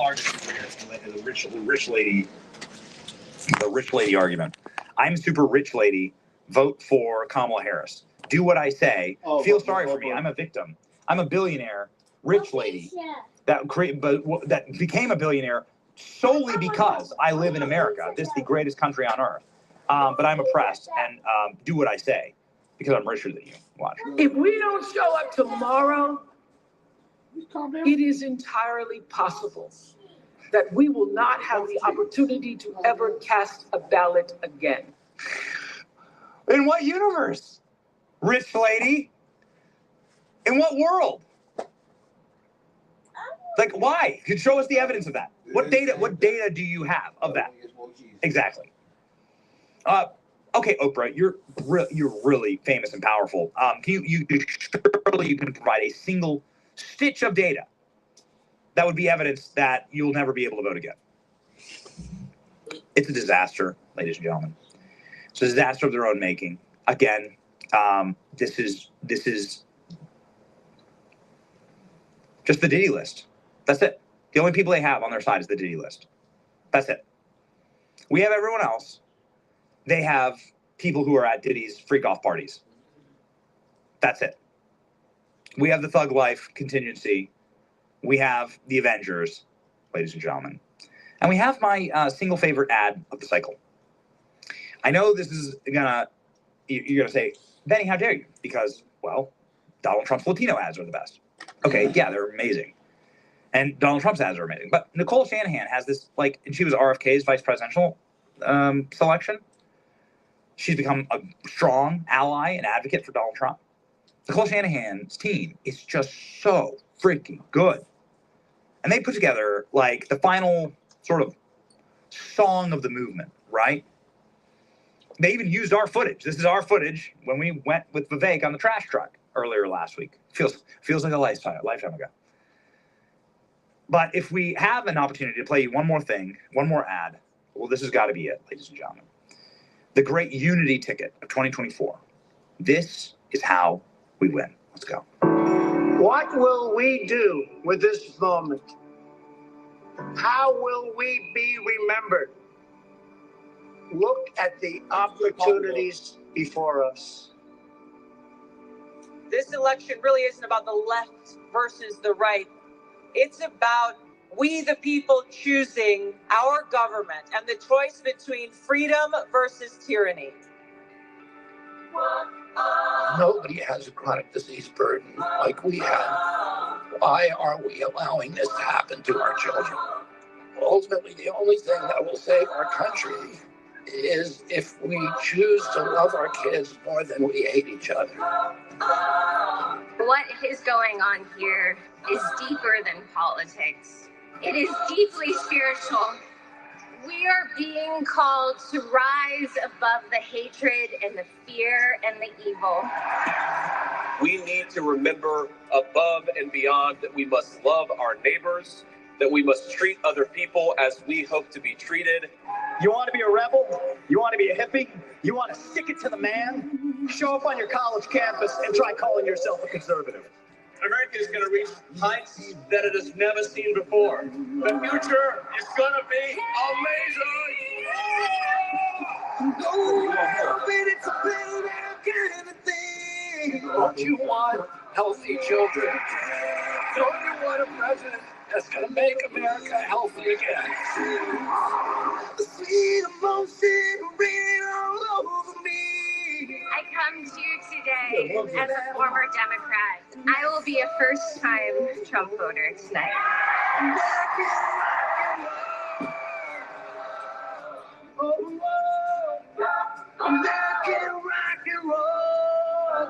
hard to the rich lady argument. I'm a super rich lady. Vote for Kamala Harris. Do what I say. Feel sorry for me. I'm a victim. I'm a billionaire, rich lady that became a billionaire solely because I live in America. This is the greatest country on earth. But I'm oppressed and do what I say because I'm richer than you. Watch. If we don't show up tomorrow, it is entirely possible that we will not have the opportunity to ever cast a ballot again. In what universe? Rich lady? In what world? Like, why? Show us the evidence of that. What data do you have of that? Exactly. Okay, Oprah, you're really famous and powerful. You can provide a single stitch of data that would be evidence that you'll never be able to vote again. It's a disaster, ladies and gentlemen. It's a disaster of their own making. Again, this is just the Diddy list. That's it. The only people they have on their side is the Diddy list. That's it. We have everyone else. They have people who are at Diddy's freak-off parties. That's it. We have the Thug Life contingency. We have the Avengers, ladies and gentlemen. And we have my single favorite ad of the cycle. I know this is you're gonna say, Benny, how dare you? Because, well, Donald Trump's Latino ads are the best. Okay, yeah, they're amazing. And Donald Trump's ads are amazing. But Nicole Shanahan has this, and she was RFK's vice presidential selection. She's become a strong ally and advocate for Donald Trump. Nicole Shanahan's team is just so freaking good. And they put together, the final sort of song of the movement, right? They even used our footage. This is our footage when we went with Vivek on the trash truck earlier last week. Feels like a lifetime ago. But if we have an opportunity to play you one more thing, one more ad, well, this has got to be it, ladies and gentlemen. The great unity ticket of 2024. This is how we win. Let's go. What will we do with this moment? How will we be remembered? Look at the opportunities before us. This election really isn't about the left versus the right. It's about we the people choosing our government and the choice between freedom versus tyranny. Nobody has a chronic disease burden like we have. Why are we allowing this to happen to our children? Ultimately, the only thing that will save our country is if we choose to love our kids more than we hate each other. What is going on here is deeper than politics. It is deeply spiritual. We are being called to rise above the hatred and the fear and the evil. We need to remember above and beyond that we must love our neighbors, that we must treat other people as we hope to be treated. You want to be a rebel? You want to be a hippie? You want to stick it to the man? Show up on your college campus and try calling yourself a conservative. America is going to reach heights that it has never seen before. The future is going to be amazing. Don't you want healthy children? Don't you want a president that's going to make America healthy again? The sweet emotion raining all over me. I come to you today as a former Democrat. I will be a first-time Trump voter tonight. American rock and roll.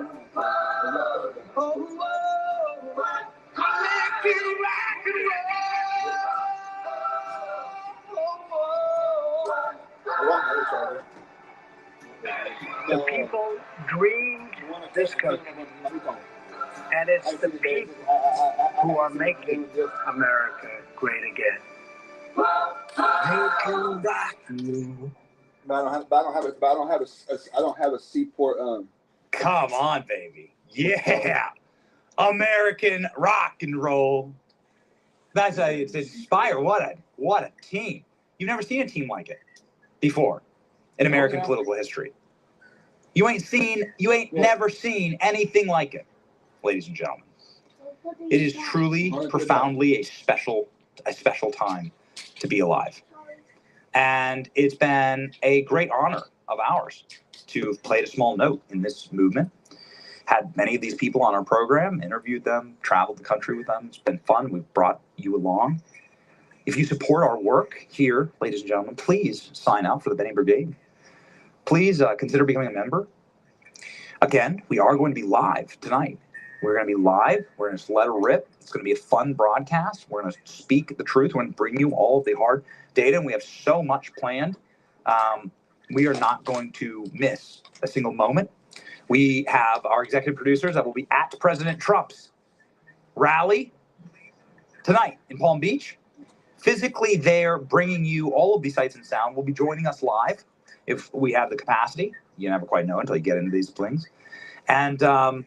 American rock and roll. The people dreamed this country, and it's the people who are making America great again. American rock and roll. I don't have a seaport. Come on, baby. Yeah. American rock and roll. It's Inspire. What a team. You've never seen a team like it before in American political history. You ain't never seen anything like it, ladies and gentlemen. It is truly, profoundly a special time to be alive. And it's been a great honor of ours to have played a small note in this movement. Had many of these people on our program, interviewed them, traveled the country with them. It's been fun. We've brought you along. If you support our work here, ladies and gentlemen, please sign up for the Benny Brigade. Please consider becoming a member. Again, we are going to be live tonight. We're going to be live. We're going to let her rip. It's going to be a fun broadcast. We're going to speak the truth. We're going to bring you all of the hard data, and we have so much planned. We are not going to miss a single moment. We have our executive producers that will be at President Trump's rally tonight in Palm Beach. Physically there, bringing you all of these sights and sound. Will be joining us live if we have the capacity. You never quite know until you get into these things. And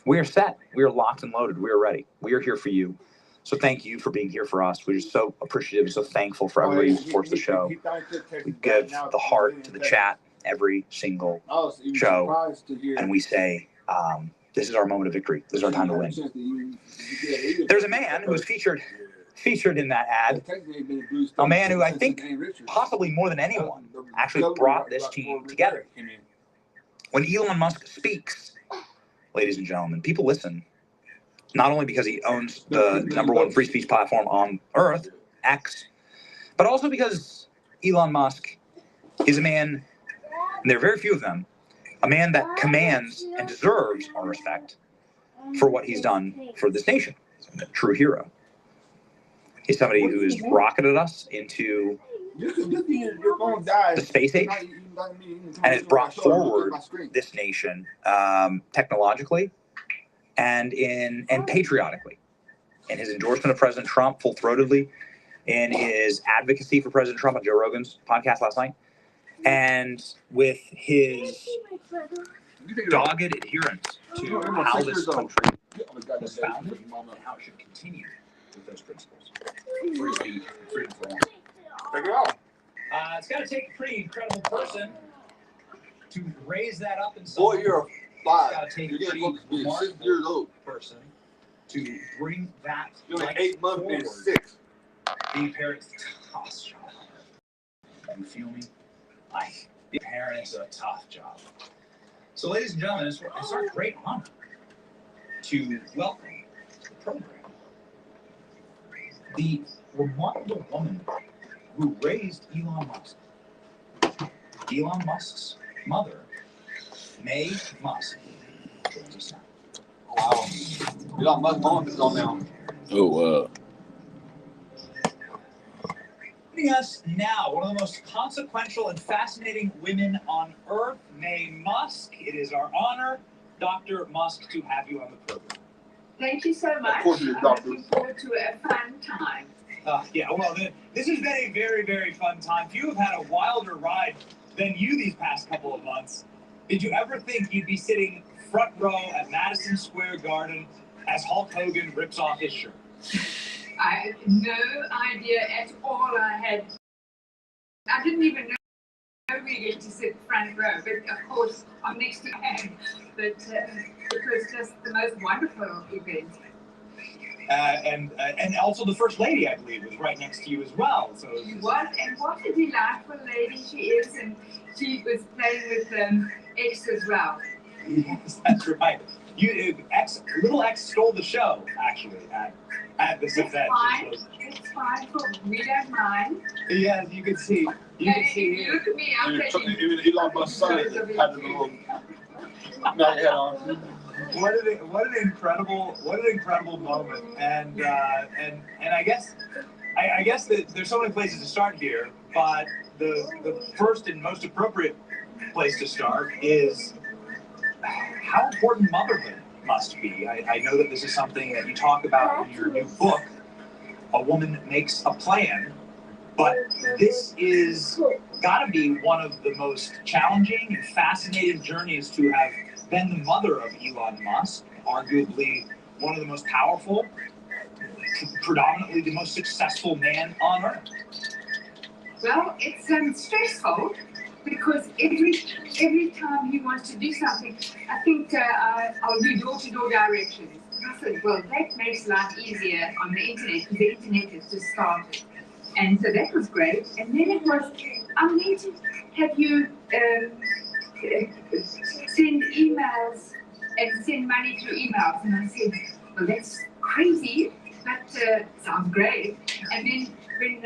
we are set. We are locked and loaded. We are ready. We are here for you. So thank you for being here for us. We're just so appreciative and so thankful for everybody who supports the show. We give the heart to the chat every single show. And we say, this is our moment of victory. This is our time to win. There's a man who was featured in that ad, a man who I think possibly more than anyone actually brought this team together. When Elon Musk speaks, ladies and gentlemen, people listen, not only because he owns the #1 free speech platform on Earth, X, but also because Elon Musk is a man, and there are very few of them, a man that commands and deserves our respect for what he's done for this nation. He's a true hero. He's somebody who has rocketed us into the space age and has brought forward this nation technologically and patriotically. In his endorsement of President Trump, full-throatedly, in his advocacy for President Trump on Joe Rogan's podcast last night, and with his dogged adherence to how this country was founded and how it should continue with those principles. Free speech, freedom for all. It's got to take a pretty incredible person to raise that up in someone. Boy, you're 5. It's got to take a pretty remarkable person to bring that. You're like 8 months and 6. Being parents is a tough job. You feel me? Like, being a parent is a tough job. So, ladies and gentlemen, it's our great honor to welcome to the program the remarkable woman who raised Elon Musk. Elon Musk's mother, Mae Musk, joins us now. Wow. Elon Musk's mom is on now. Oh, wow. Joining us now, one of the most consequential and fascinating women on Earth, Mae Musk. It is our honor, Dr. Musk, to have you on the program. Thank you so much. Of course you do, I'm Doctor. looking forward to a fun time. Yeah, well, this has been a very, very fun time. Few have had a wilder ride than you these past couple of months. Did you ever think you'd be sitting front row at Madison Square Garden as Hulk Hogan rips off his shirt? I had no idea at all. I didn't even know we get to sit front row, but of course I'm next to him. But it was just the most wonderful event. And also the First Lady, I believe, was right next to you as well. So She was, and what a delightful lady she is, and she was playing with X as well. Yes, that's right. Little X stole the show, actually, at this event. It's fine. We don't mind. Yeah, you can see. You can see You here. look at me, I'm taking Even Elon Musk's son had the little hat on. What an incredible moment, and I guess that there's so many places to start here, but the first and most appropriate place to start is how important motherhood must be. I know that this is something that you talk about in your new book, A Woman Makes a Plan, but this is got to be one of the most challenging and fascinating journeys to have been the mother of Elon Musk, arguably one of the most powerful predominantly the most successful man on earth? Well, it's stressful because every time he wants to do something, I think I'll do door-to-door directions. I said, well, that makes life easier on the internet because the internet has just started. And so that was great. And then it was, I'm going to have you send emails and send money through emails. And I said, well, that's crazy, but sounds great. And then when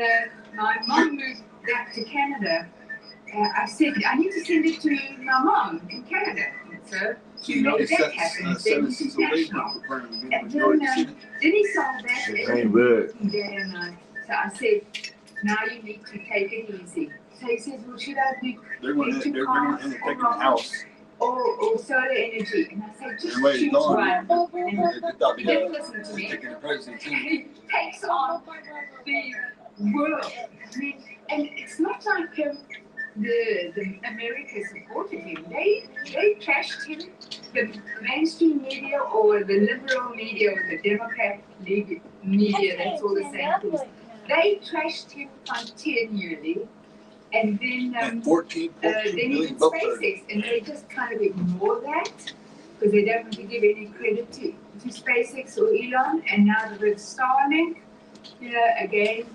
my mom moved back to Canada, I said, I need to send it to my mom in Canada. So she made that happen. Then it's national. And then he saw that and so I said, now you need to take it easy. So he says, well, should I do electric cars or solar energy? And I said, just choose one. And he didn't listen to me. And he takes on the world. I mean, and it's not like the America supported him. They trashed him. The mainstream media or the liberal media or the Democrat media, that's all the same things. They trashed him continually. And then 14 then he did SpaceX, and they just kind of ignore that because they don't want to give any credit to SpaceX or Elon. And now that it's Starlink, again,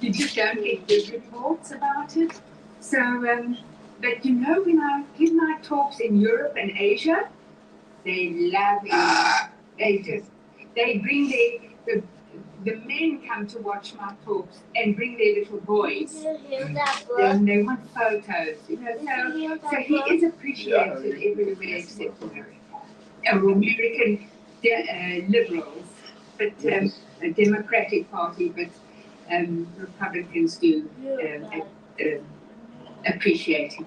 you just don't get good reports about it. So, but when I give my talks in Europe and Asia, they love it. They bring the men come to watch my talks and bring their little boys. And they want photos, So he is appreciated everywhere except America. American liberals, but a Democratic Party, but Republicans do appreciate him.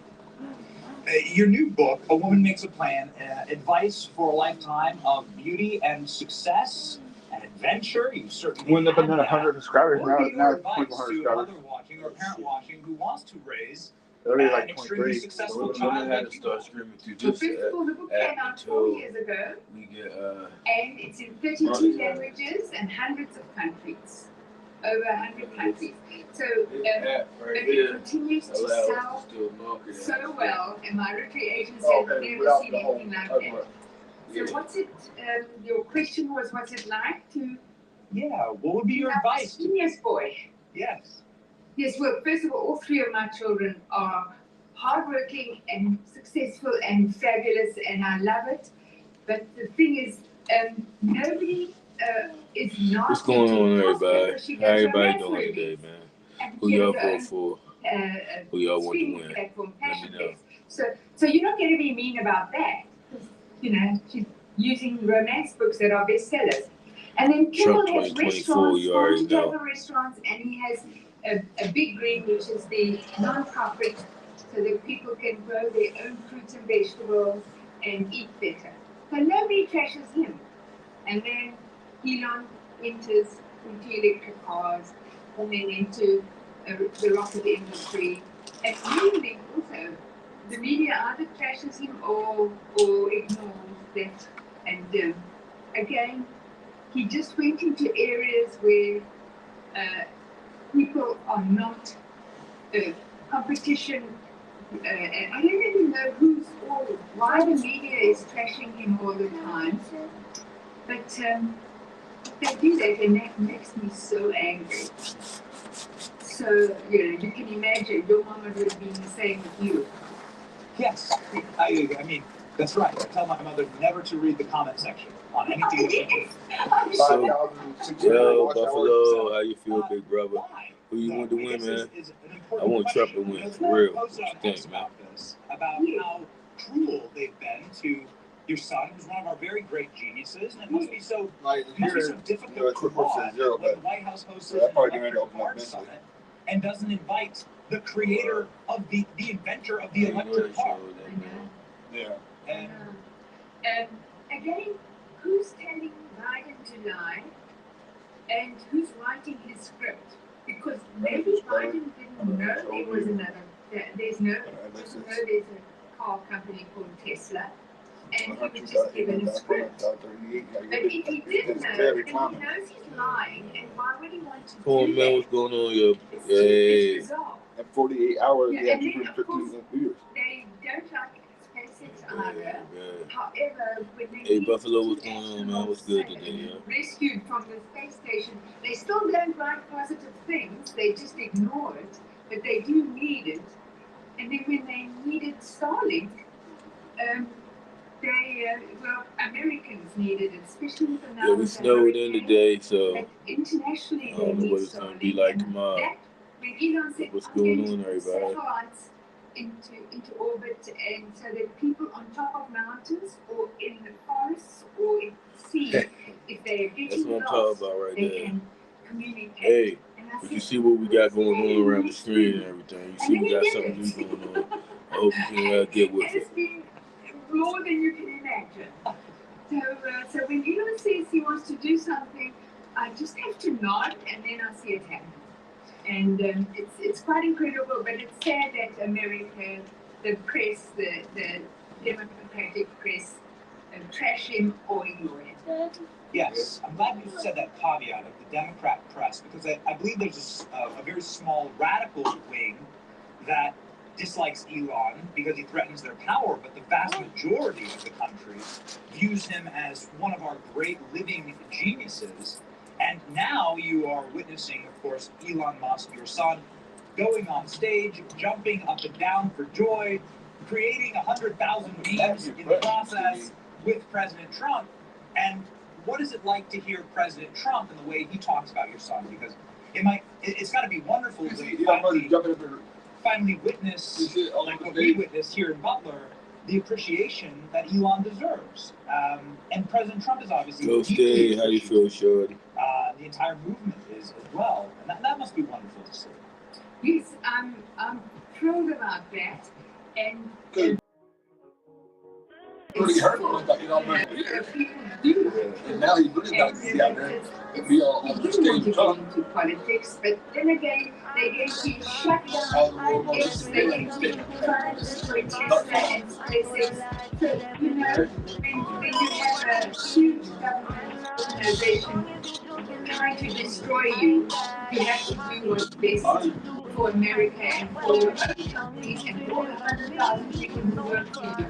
Your new book, A Woman Makes a Plan, advice for a lifetime of beauty and success and adventure. You certainly went up another 100 subscribers. What would be your Now advice 2,400 to a subscribers. mother watching or a parent watching who wants to raise Already an like extremely 23. successful So child? had to start streaming through Well, this first of all, the book came out 4 years ago, we get and it's in 32 languages and hundreds of countries, over 100 countries. So right but it here continues to allows sell us to do a market. so well, and my literary agent said never seen anything like that. So what's it, your question was, what's it like to Yeah, what would be your have a advice? genius boy? Yes. Yes, well, first of all three of my children are hardworking and successful and fabulous, and I love it. But the thing is, nobody is not. What's going on, everybody? She How does everybody romance doing movies. today, man? And Who she y'all has her vote for? own, Who y'all want to streaming win? platform, Let me Passion know. Fest. So you're not going to be mean about that. She's using romance books that are bestsellers. And then Kimball Trump has 2024, restaurants, you already farm know. table restaurants, and he has a Big Green, which is the non-profit, so that people can grow their own fruits and vegetables and eat better. So nobody trashes him. And then Elon enters into electric cars, and then into the rocket industry. And really, also, the media either trashes him or ignores that. And again, he just went into areas where people are not competition. And I don't even know why the media is trashing him all the time. But they do that, and that makes me so angry. So, you can imagine your mama would have been the same with you. Yes. I mean, that's right. I tell my mother never to read the comment section on anything that she does. So, 5,600 yo, watch hours. Buffalo, how you feel, big brother? Why? Who you want to win, This man? is an I important want Trump to question. win, There's for been real. posts What on you X think, man? about this, about how cruel they've been to your son, who's one of our very great geniuses, and it must be so Like must be here, so difficult to watch zero, when the but White House hosts so an that probably didn't electric open car up mentally. summit and doesn't invite the creator of the inventor of the electric car. yeah. And Again, who's telling Biden to lie, and who's writing his script? Because maybe Biden didn't know there was there's a car company called Tesla, and he was just given a script. But if he didn't know, then he knows he's lying, and why would he want to Come on, do man, that? what's going on here? It's bizarre. At 48 hours, Yeah, they have and then, of 250 course, viewers. they don't like SpaceX either. Yeah. However, when they Hey, need Buffalo, to what's going on, man? What's good today, yeah? rescued from the space station, they still don't write positive things. They just ignore it, but they do need it. And then when they needed Starlink, Americans needed it, especially with the Yeah, we snowed in today, so But internationally, I they don't know need what it's gonna be Starlink. like And tomorrow. that, when Elon said, What's I'm going going on, to put everybody? satellites into orbit, and so that people on top of mountains or in the forests or in the sea, if they're That's getting what I'm lost, talking about right they there. can communicate. Hey, And I but you said, see what we got going on "Really around the nice screen food." and everything. You And see then we he got did something it. new going on. I hope you can get with And it. it's been more than you can imagine. So when Elon says he wants to do something, I just have to nod, and then I see it happen. And it's quite incredible, but it's sad that America, the press, the Democratic press, trash him or ignore him. Yes, I'm glad you said that caveat of the Democrat press, because I believe there's a very small radical wing that dislikes Elon because he threatens their power, but the vast majority of the country views him as one of our great living geniuses. And now you are witnessing, of course, Elon Musk, your son, going on stage, jumping up and down for joy, creating 100,000 memes in the process with President Trump. And what is it like to hear President Trump and the way he talks about your son? Because it's got to be wonderful to finally witness, like what we witnessed here in Butler, the appreciation that Elon deserves. And President Trump is obviously Go stay. How you feel, Shorty? The entire movement is as well, and that must be wonderful to see. Yes, I'm thrilled about that, and Really hurt when I got Elon Musk here. And now he really got to be out there and be on the stage talking. Into politics, but then again, they're going to shut down if they're going to try to destroy Tesla and SpaceX. So, when you have a huge government organization trying to destroy you, you have to do what's best for America and for other companies and for 100,000 people who work for you.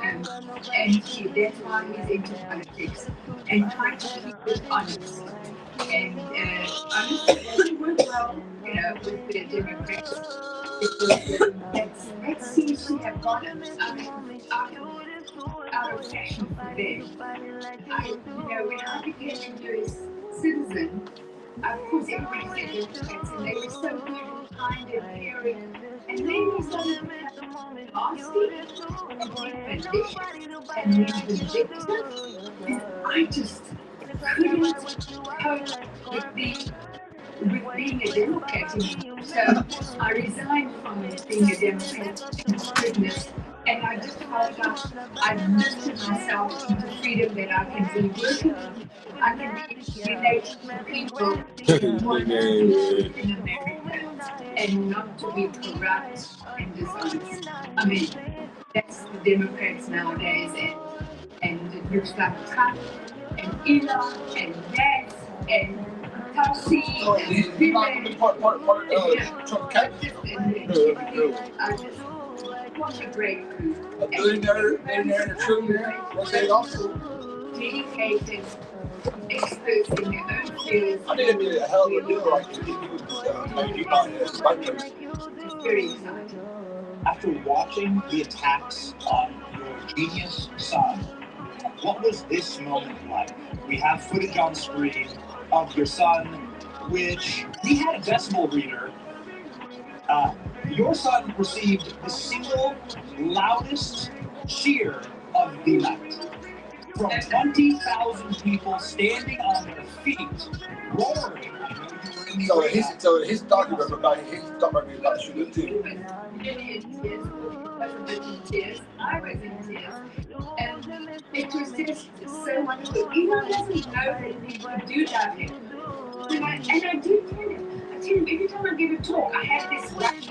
And that's why he's into politics and trying to keep it honest. And honestly, it doesn't work well, with the Democrats. That seems to have gotten out of fashion for them. When I became a US citizen, of course, everybody said Democrats, and they were so good and kind and caring. And then they started to become nasty and vicious and vindictive. And I just couldn't cope with being a Democrat anymore. So I resigned from being a Democrat to goodness. And I just felt like I've lifted myself into freedom, that I can be working, I can relate to people who want to live in America and not to be corrupt and dishonest. I mean, that's the Democrats nowadays, and it looks like Trump and Elon and Vance and Tulsi and Biden. Trump cabinet. I just what a great group. They're in the truth. What they also. Dedicated experts in their own fields. I think it'd be a hell of a deal like to get It's very exciting. After watching the attacks on your genius son, what was this moment like? We have footage on screen of your son, which we had a decibel reader. Your son received the single loudest cheer of the night. From 20,000 people standing on their feet, roaring. So his document about he's talking about me about shooting too. Really in tears. He wasn't in tears. I was in tears. And it was just so wonderful. Elon doesn't know that people do love him. And I do tell him. I tell him every time I give a talk, I have this rush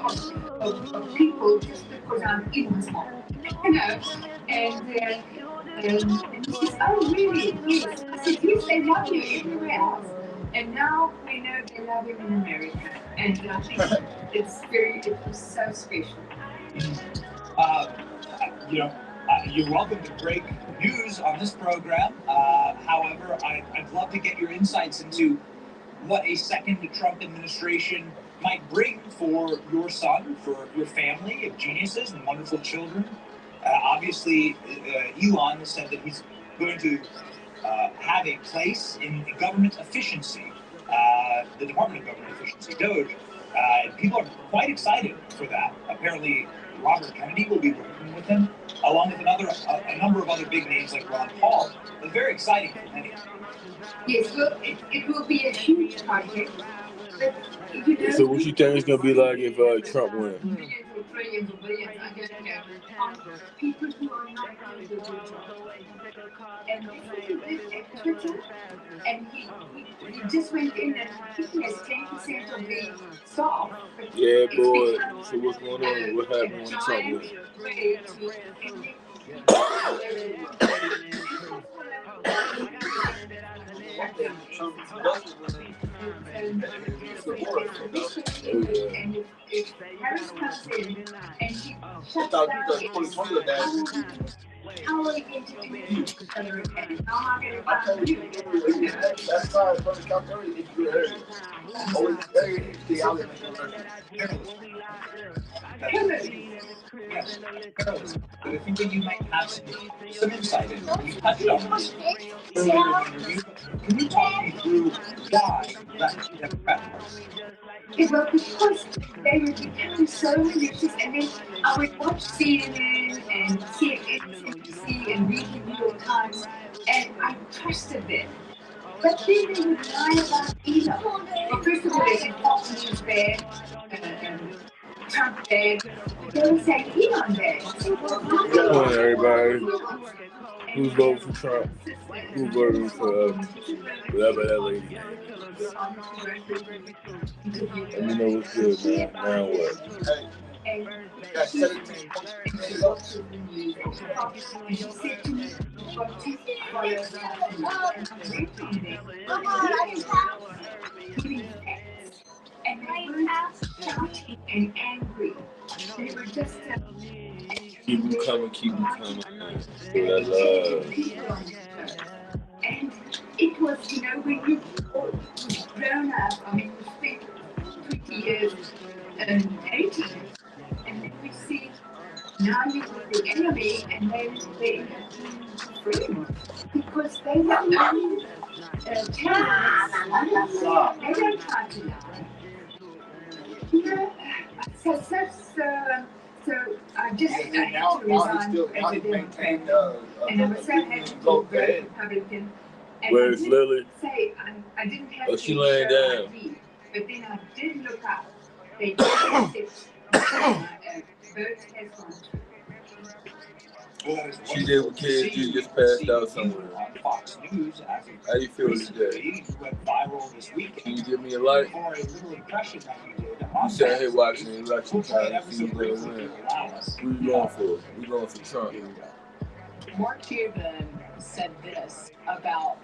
of people just because I'm in this mom. And And he says, oh, really? Yes. I said, yes, they love you everywhere else. And now we know they love him in America. And I think it was so special. You're welcome to break news on this program. However, I'd love to get your insights into what a second Trump administration might bring for your son, for your family of geniuses and wonderful children. Obviously, Elon has said that he's going to have a place in government efficiency, the Department of Government Efficiency, DOGE. People are quite excited for that. Apparently, Robert Kennedy will be working with him, along with a number of other big names like Ron Paul. It's very exciting for many. Yes, well, it will be a huge project. But, So what you think it's gonna be like if Trump wins? Billions, I don't know. People who are not going to do the job. And he did at Twitter, and he just went in and he has 10% of the staff. Yeah, boy. So what's going on? What happened when Trump wins? And if Harris comes in and he shuts down how are we going to do it? How am I going to do it? That's why Bernie Sanders is good. Always very interesting out Yes, but I think that you might have some insight in it. You touched on this earlier in the interview. Can you talk me through why that Democrat was? Well, because they were becoming so malicious, and then I would watch CNN and CNBC and read the New York Times, and I trusted them. But then they would lie about Elon. Well, first of all, they said Fox News bad, Trump bad. They would say Elon bad. Come on, everybody. Who's voting for Trump? Who's voting for whatever that lady? Let me know what's good, man. Now what? And they were shouting and angry. They were just Keep them coming, keep them coming. That love. And it was, when you've grown up, I mean, we spent 20 years and 18, and then we see now you're the enemy, and then they end up being free because they were only terrorists. They don't try to lie. So I just had to resign as a Democrat, and I was so happy to vote Republican. Where's Lily? Say I didn't have to she laying down. ID, but then I did look up. They did accept vote has gone through. She did what kids do, just passed out somewhere. Fox News, how you feel today? Went viral this weekend. Can you give me a light? For a little impression that you did. You sat here watching the election trying to see who's going to win. Who you going for? We going for Trump. Mark Cuban said this about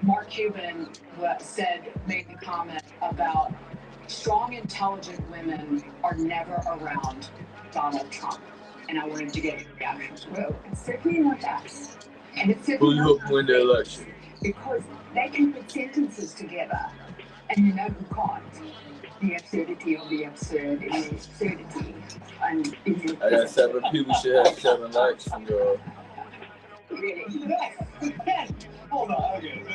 Mark Cuban made the comment about strong, intelligent women are never around Donald Trump. And I wanted to get a reaction to it. Well, it's certainly not us. And it's Who you hope win the election? Because they can put sentences together, and you know who can't. The absurdity of the absurd in the absurdity. And I got 7 people should have 7 likes from y'all. Really? Hold on, okay. So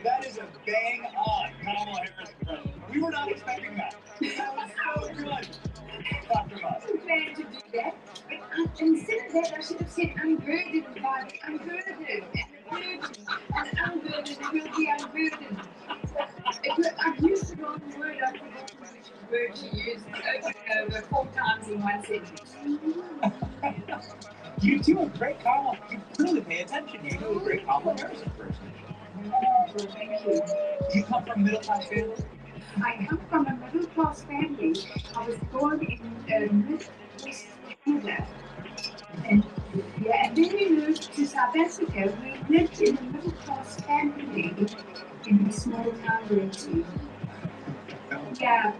that is a bang on Kamala Harris impression. We were not expecting that. That was so good. Dr. Musk. I'm glad to do that. But instead of that, I should have said unburdened by the unburdened. And unburdened will be unburdened. I've used the wrong word. I forgot which word you used over 4 times in one sentence. You do a great Kamala. You really pay attention. You do a great Kamala Harris impersonation. Thank you. Do you come from a middle-class family? I come from a middle-class family. I was born in Midwest Canada. And Yeah, and then we moved to South Africa. We lived in a middle-class family in a small town Reti. Yeah.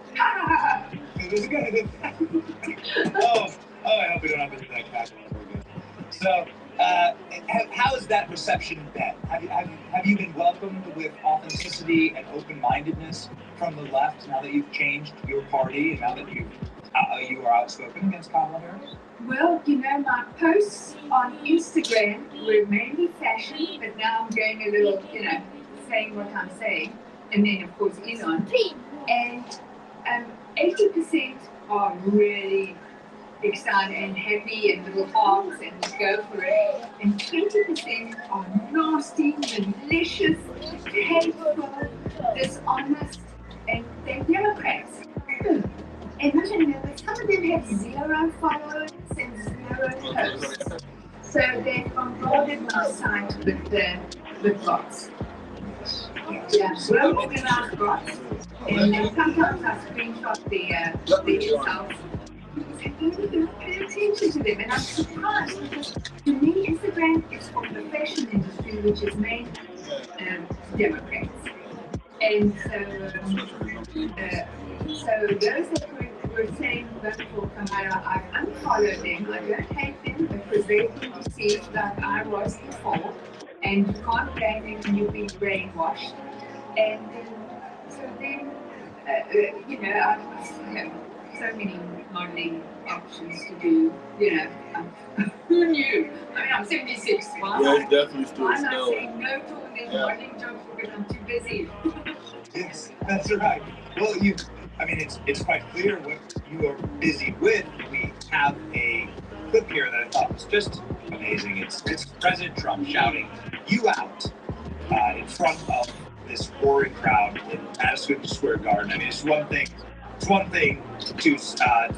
Oh, I hope we don't have to do that cackle ever again. So, how has that reception been? Have you been welcomed with authenticity and open-mindedness from the left now that you've changed your party and now that you are outspoken against Kamala Harris? Well, you know, my posts on Instagram were mainly fashion, but now I'm going a little, saying what I'm saying. And then, of course, Elon. And 80% are really excited and happy and little hearts and go for it. And 20% are nasty, malicious, hateful, dishonest, and they're Democrats. And I don't know, but some of them have 0 followers and 0 posts. So they've bombarded my site with bots. Yeah, well organized bots. And then sometimes I screenshot the results. Pay attention to them, and I'm surprised because to me, Instagram is from the fashion industry, which is mainly Democrats. And so those that were saying vote for Kamala, I unfollowed them. I don't hate them because they perceived that I was before, and you can't blame them when you've been brainwashed. And so then, I have so many modeling options to do. Who knew? I mean, I'm 76. Why am I saying no to all these modeling jobs because I'm too busy? Yes, that's right. Well, it's quite clear what you are busy with. We have a clip here that I thought was just amazing. It's President Trump shouting you out in front of this roaring crowd in Madison Square Garden. I mean, it's one thing to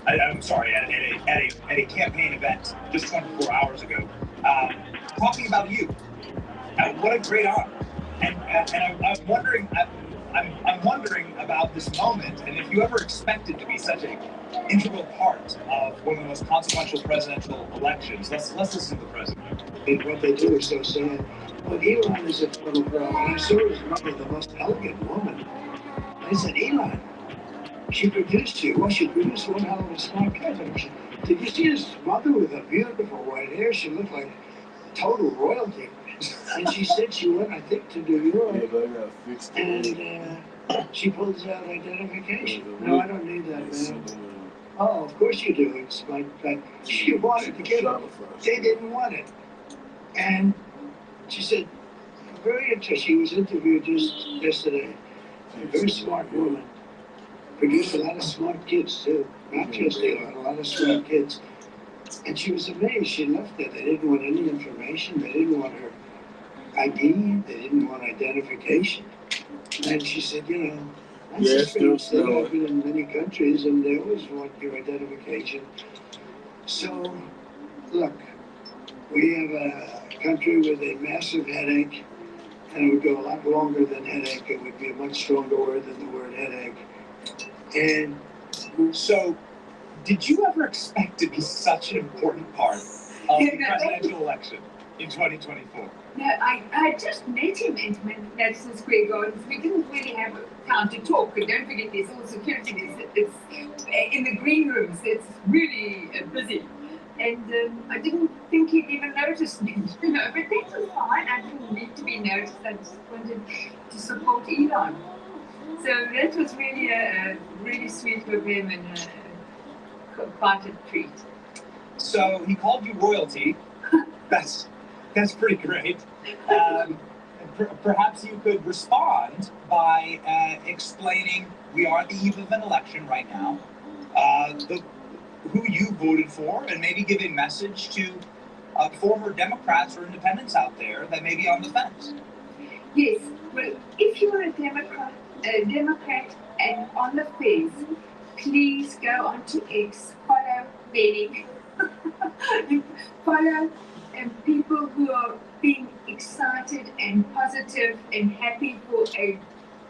I'm sorry, at a campaign event just 24 hours ago, talking about you. What a great honor. And I'm wondering about this moment, and if you ever expected to be such an integral part of one of the most consequential presidential elections. Let's listen to the president. And what they do is so sad. Well, Elon is a little girl, and I saw his mother, the most elegant woman. I said, Elon, she produced you. Well, she produced one hell of a smart kid. Did you see his mother with a beautiful white hair? She looked like total royalty. And she said she went, I think, to New York. And she pulls out identification. No, I don't need that, man. Oh, of course you do. It's like she wanted to get it. They didn't want it. And she said, very interesting. She was interviewed just yesterday. A very smart woman. Produced a lot of smart kids, too. Not just Elon, a lot of smart kids. And she was amazed. She left it. They didn't want any information. They didn't want her ID. They didn't want identification. And she said, that's just pretty still happen in many countries, and they always want your identification. So, look, we have a country with a massive headache, and it would go a lot longer than headache. It would be a much stronger word than the word headache. And so, did you ever expect to be such an important part of the presidential election in 2024? No, I just met him in Madison Square Gardens. We didn't really have time to talk. And don't forget, there's all security. It's in the green rooms. It's really busy. And I didn't think he'd even notice me, but that was fine. I didn't need to be noticed. I just wanted to support Elon. So that was really really sweet of him and quite a treat. So he called you royalty. That's pretty great. Perhaps you could respond by explaining, we are at the eve of an election right now, who you voted for, and maybe give a message to former Democrats or independents out there that may be on the fence. Yes, well, if you're a Democrat and on the fence, please go onto X, follow Benick, follow people who are being excited and positive and happy for a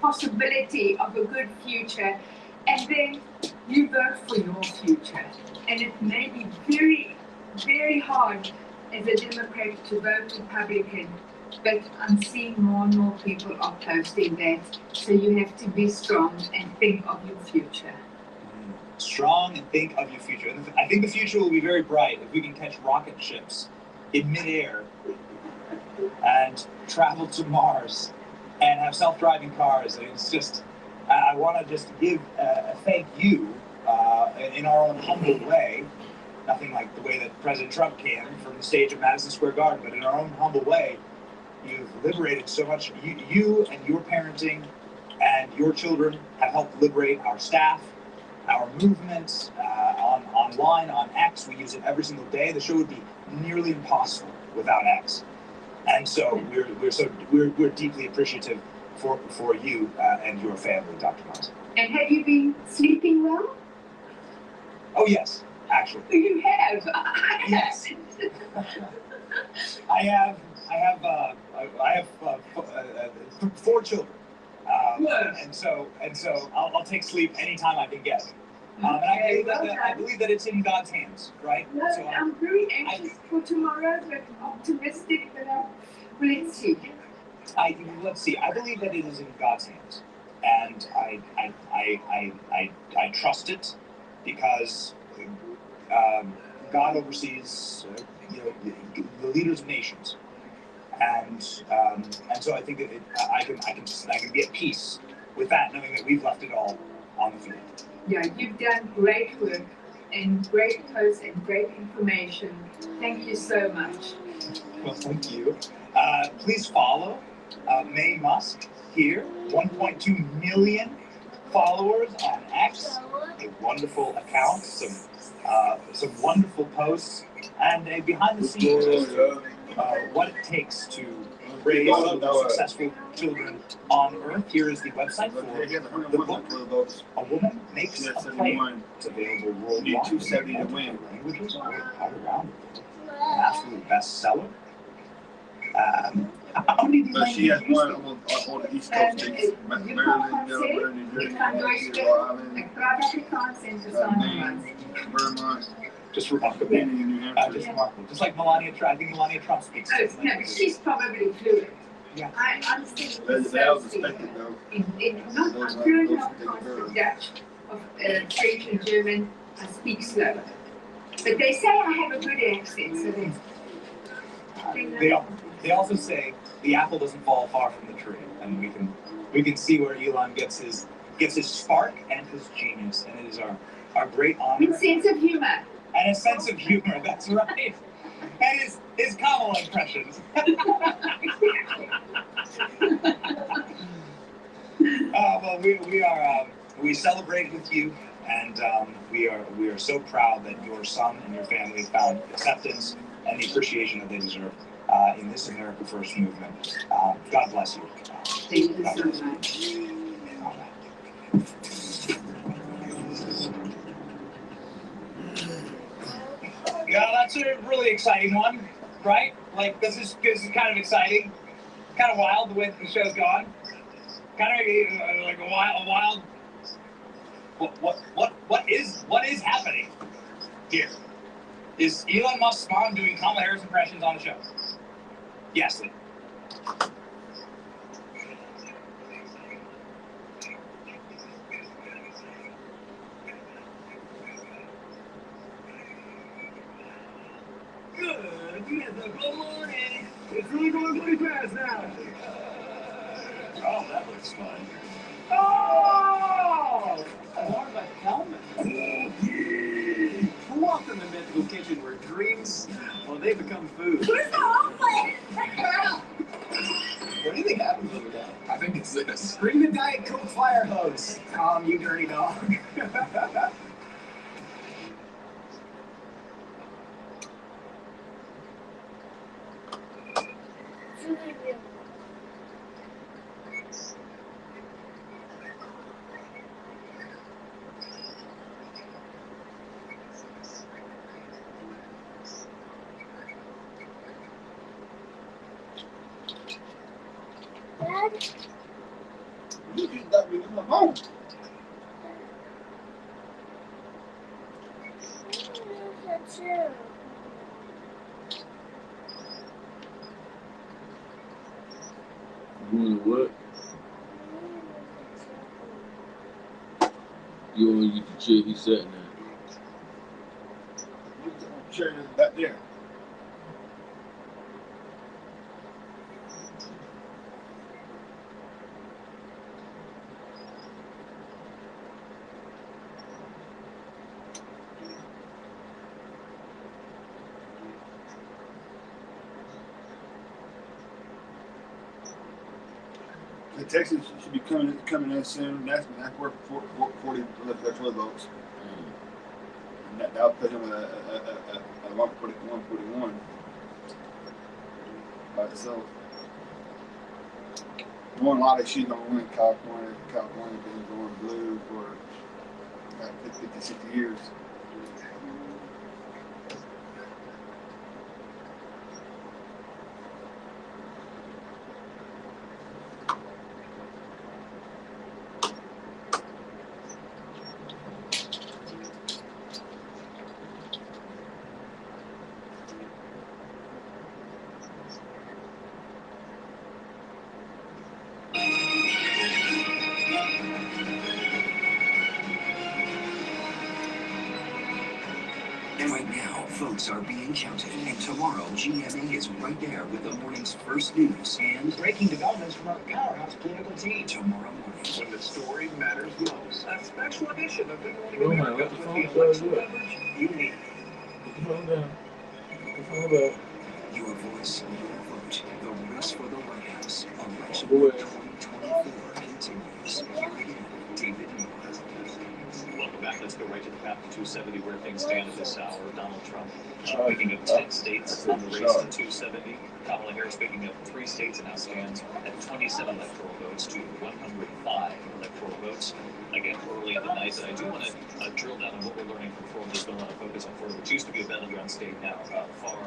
possibility of a good future, and then you vote for your future. And it may be very, very hard as a Democrat to vote Republican, but I'm seeing more and more people are posting that. So you have to be strong and think of your future. Strong and think of your future. And I think the future will be very bright if we can catch rocket ships in midair and travel to Mars and have self-driving cars. And it's just, I want to just give a thank you in our own humble way. Nothing like the way that President Trump can from the stage of Madison Square Garden, but in our own humble way, you've liberated so much. You and your parenting and your children have helped liberate our staff, our movements, online, on X. We use it every single day. The show would be nearly impossible without X. And so we're deeply appreciative for you and your family, Dr. Miles. And have you been sleeping well? Oh yes, actually. You have. Yes. I have 4 children, and so I'll take sleep anytime I can get. And I believe that it's in God's hands, right? Well, So I'm very anxious for tomorrow, but optimistic that let's see. Let's see. I believe that it is in God's hands, and I trust it because God oversees the leaders of nations, and so I think that I can be at peace with that, knowing that we've left it all on the field. Yeah, you've done great work and great posts and great information. Thank you so much. Well, thank you. Please follow May Musk here. 1.2 million followers on X. A wonderful account. Some wonderful posts and a behind the scenes what it takes to raise the most successful children on Earth. Here is the website for the book. A Woman Makes a Claim. It's available worldwide. 270 to win. Languages all around. An absolute bestseller. How many do you She has one on the East Coast, Maryland, Delaware, New Jersey, Rhode Island, Vermont. Just remarkable. Just remarkable. Just like Melania Trump. I think Melania Trump speaks. No, but she's probably fluent. Yeah. I understand. That was expected though. I'm fluent in France, Dutch, French and German. I speak slower. But they say I have a good accent, so they also say the apple doesn't fall far from the tree, and we can see where Elon gets his spark and his genius, and it is our great honor. With sense of humor. And a sense of humor, that's right. And his Kamala impressions. Well, we celebrate with you, and we are so proud that your son and your family have found acceptance and the appreciation that they deserve in this America First movement. God bless you. Thank you so much. Yeah, that's a really exciting one, right? Like this is kind of exciting, kind of wild the way the show's gone. Kind of like a wild. What is happening here? Is Elon Musk's mom doing Kamala Harris impressions on the show? Yes. Good morning. It's really going pretty fast now. Oh, that looks fun. Oh! More of a helmet. Oh, yeah. Welcome to Mythical Kitchen, where dreams, well, they become food. Where's the omelet? What do you think happens over that? I think it's this. Bring the Diet Coke fire hose, Tom, you dirty dog. You just got me in my home. What? You want to get the chair he sat in there? Chair back there. Texas should be coming in soon. That's worth 40 electoral votes. And that'll put him at a 141 by itself. More than likely, she's going to win California. California's been going blue for about 50, 60 years. Right now, votes are being counted, and tomorrow, GMA is right there with the morning's first news and Breaking developments from our powerhouse political team. tomorrow morning. When the story matters most. A special edition of Good Morning Oh, man, America what the with the fuck election is that? coverage you need. Put the phone down. Put the phone down. Your voice, your vote. The race for the White House. Election Go ahead. 2024 continues. Here again, David Moore. Welcome back. Let's go right to the path to 270 where things stand at this hour. Donald Trump picking up 10 states in the race to 270. Kamala Harris picking up 3 states and now stands at 27 electoral votes to 105 electoral votes. Again, early in the night, but I do want to drill down on what we're learning from Florida. There's been a lot of focus on Florida, which used to be a battleground state, now far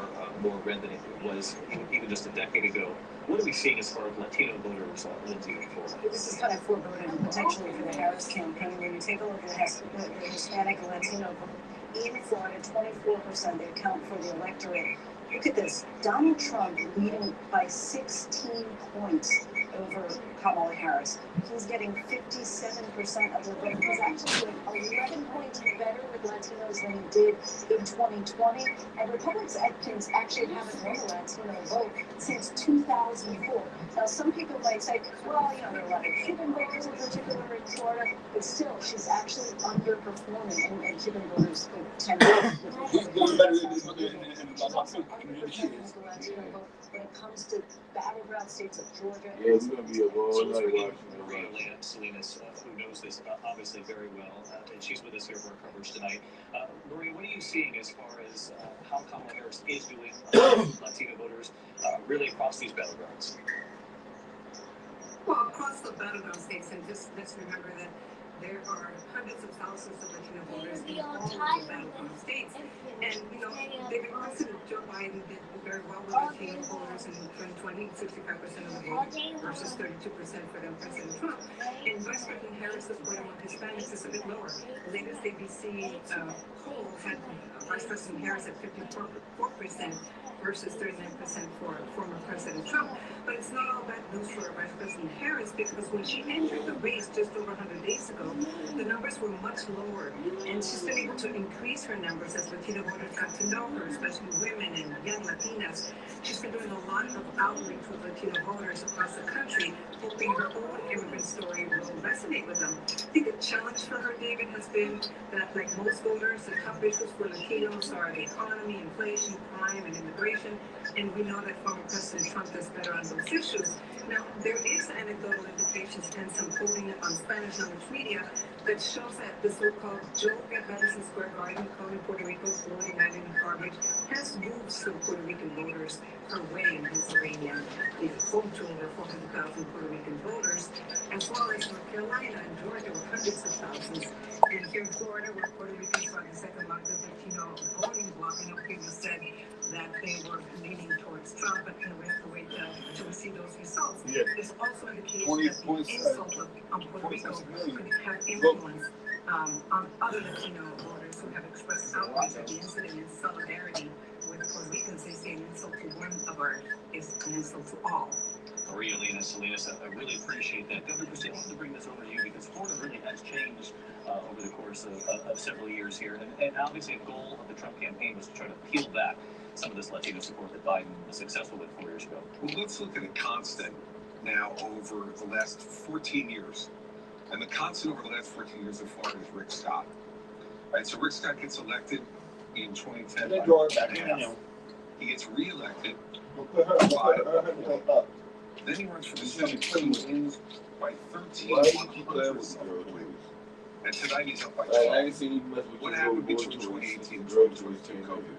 more red than it was even just a decade ago. What are we seeing as far as Latino voters, Lindsay, in Florida? This is kind of foreboding potentially for the Harris campaign. When you take a look at the Hispanic and Latino vote in Florida, 24%, they account for the electorate. Look at this. Donald Trump leading by 16 points over Kamala Harris. He's getting 57% of the vote. He's actually doing 11 points better with Latinos than he did in 2020. And Republicans actually haven't won the Latino vote since 2004. Now, some people might say, well, you know, there are a lot of Cuban voters in particular in Florida, but still, she's actually underperforming, and Cuban voters tend to when it comes to battleground states of Georgia. Yeah, it's going to be a ball So let's night bring in watching. Maria Salinas, who knows this obviously very well, and she's with us here for our coverage tonight. Maria, what are you seeing as far as how Kamala Harris is doing Latino voters really across these battlegrounds? Well, across the battleground states, and just let's remember that there are hundreds of thousands of Latino voters in all of the battleground states. And, you know, President Joe Biden did very well with Latino voters in 2020, 65% of the vote versus 32% for President Trump. And Vice President Harris's vote among Hispanics is a bit lower. The latest ABC poll had Vice President Harris at 54% versus 39% for former President Trump. But it's not all bad news for Vice President Harris, because when she entered the race just over 100 days ago, the numbers were much lower. And she's been able to increase her numbers as Latino voters got to know her, especially women and young Latinas. She's been doing a lot of outreach with Latino voters across the country, hoping her own immigrant story will resonate with them. I think the challenge for her, David, has been that, like most voters, the top issues for Latinos are the economy, inflation, crime, and immigration. And we know that former President Trump does better on those issues. Now, there is anecdotal indications and some quoting on Spanish language media that shows that the so-called joke at Madison Square Garden, calling Puerto Rico's floating island and garbage, has moved some Puerto Rican voters her way in Pennsylvania, the home to over 400,000 Puerto Rican voters, as well as North Carolina and Georgia with hundreds of thousands. And here in Florida, where Puerto Ricans are the second largest Latino voting bloc, I know people said that they were leaning towards Trump, but we have to wait to see those results. Yeah. There's also indication that the insult on Puerto Rico could have influence on other Latino voters who have expressed outrage at the incident in solidarity with Puerto Ricans. They say an insult to one of ours is an insult to all. Maria Elena Salinas. I really appreciate that. Governor Christie, I wanted to bring this over to you because Florida really has changed over the course of several years here. And obviously a goal of the Trump campaign was to try to peel back some of this Latino support that Biden was successful with 4 years ago. Well, let's look at a constant now over the last 14 years. And the constant over the last 14 years in Florida is Rick Scott. Right, so Rick Scott gets elected in 2010. He gets reelected. Then he runs for the Senate. He wins by 13 points. And tonight he's up by 12. What happened between 2018 and 2022 COVID?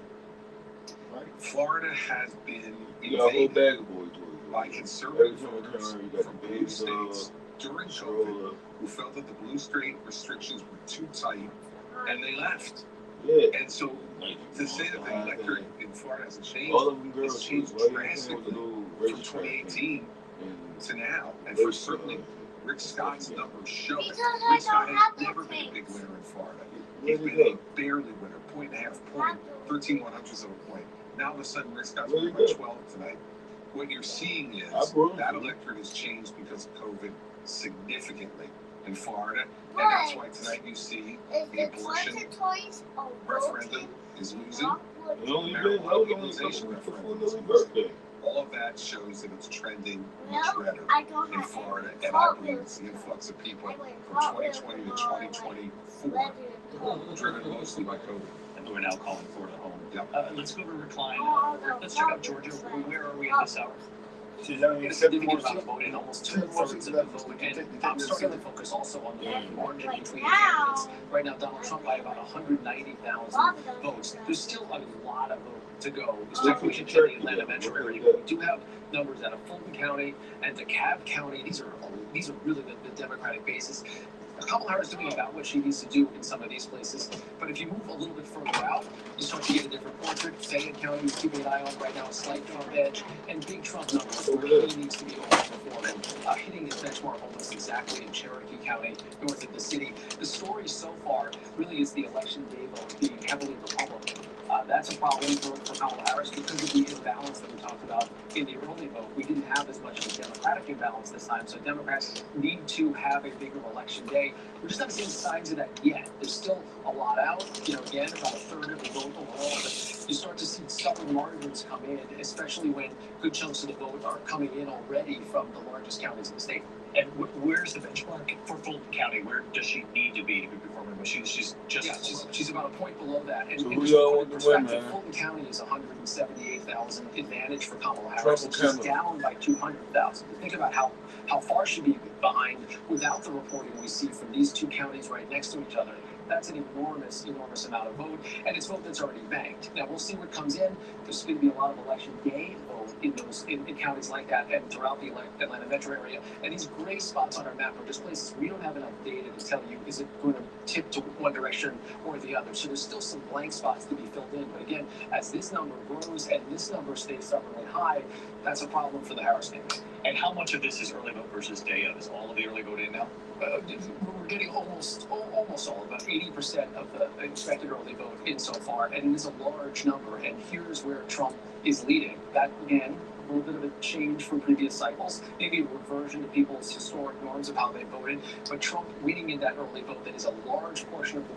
Florida has been invaded by conservative voters from blue states during COVID who felt that the blue state restrictions were too tight, and they left. And so to say that the electorate in Florida hasn't changed, it's changed drastically from 2018 to now. And for certainly Rick Scott's numbers show it. Rick Scott has never been a big winner in Florida. He's been a barely winner, 1.5 point, 13 100ths of a point. Now all of a sudden Rick Scott's winning by 12 tonight. What you're seeing is that electorate has changed because of COVID significantly in Florida, and that's why tonight you see the abortion referendum is losing, marijuana legalization referendum is losing. All of that shows that it's trending much better in Florida, and I believe it's the influx of people from 2020 to 2024, driven mostly by COVID. And we're now calling Florida home. Let's go to Recline. Let's check out Georgia. Where are we at this hour? A significant amount of voting, almost 2/3 of the vote, and I'm starting to focus also on the margin between the candidates. Right now, Donald Trump by about 190,000 votes. There's still a lot of vote to go, especially in the Atlanta metro area. We do have numbers out of Fulton County and DeKalb County. These are really the Democratic bases. Kamala Harris is doing about what she needs to do in some of these places. But if you move a little bit further out, you start to get a different portrait. Fayette County is keeping an eye on right now, a slight Trump edge, and big Trump numbers where he needs to be overperforming, hitting his benchmark almost exactly in Cherokee County, north of the city. The story so far really is the election day vote being heavily Republican. That's a problem for Kamala Harris because of the imbalance that we talked about in the early vote. We didn't have as much of a Democratic imbalance this time, so Democrats need to have a bigger election day. We're just not seeing signs of that yet. There's still a lot out. Again, about 1/3 of the vote overall, but you start to see stubborn margins come in, especially when good chunks of the vote are coming in already from the largest counties in the state. And where's the benchmark for Fulton County? Where does she need to be performing? She's about a point below that. And just to put it in perspective, Fulton County is 178,000 advantage for Kamala Harris. She's down by 200,000. Think about how far she'd be behind without the reporting we see from these two counties right next to each other. That's an enormous amount of vote, and it's vote that's already banked. Now we'll see what comes in. There's going to be a lot of election day vote in counties like that and throughout the Atlanta metro area. And these gray spots on our map are just places we don't have enough data to tell you is it going to tip to one direction or the other. So there's still some blank spots to be filled in. But again, as this number grows and this number stays stubbornly high, that's a problem for the Harris campaign. And how much of this is early vote versus day of? Is all of the early vote in now? We're getting almost all, about 80% of the expected early vote in so far, and it is a large number. And here's where Trump is leading. That, again, a little bit of a change from previous cycles, maybe a reversion to people's historic norms of how they voted. But Trump winning in that early vote that is a large portion of the